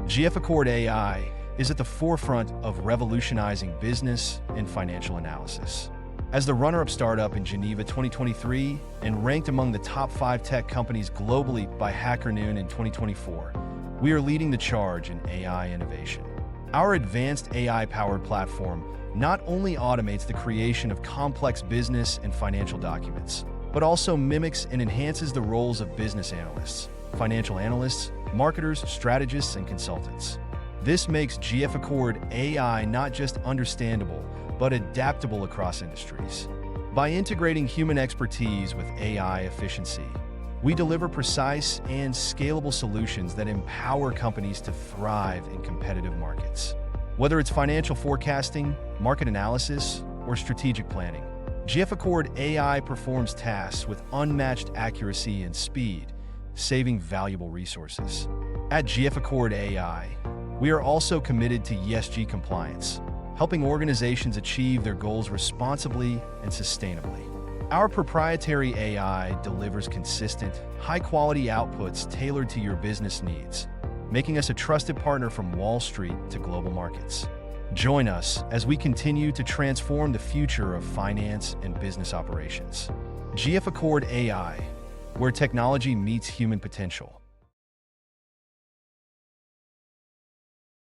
GF-ACCORDAI is at the forefront of revolutionizing business and financial analysis. As the runner-up startup in Geneva 2023 and ranked among the top 5 tech companies globally by Hackernoon in 2024, we are leading the charge in AI innovation. Our advanced AI-powered platform not only automates the creation of complex business and financial documents, but also mimics and enhances the roles of business analysts, financial analysts, marketers, strategists, and consultants. This makes GF-ACCORDAI not just understandable, but adaptable across industries. By integrating human expertise with AI efficiency, we deliver precise and scalable solutions that empower companies to thrive in competitive markets. Whether it's financial forecasting, market analysis, or strategic planning, GF-ACCORDAI performs tasks with unmatched accuracy and speed, saving valuable resources. At GF-ACCORDAI, we are also committed to ESG compliance, helping organizations achieve their goals responsibly and sustainably. Our proprietary AI delivers consistent, high-quality outputs tailored to your business needs, making us a trusted partner from Wall Street to global markets. Join us as we continue to transform the future of finance and business operations. GF-ACCORDAI, where technology meets human potential.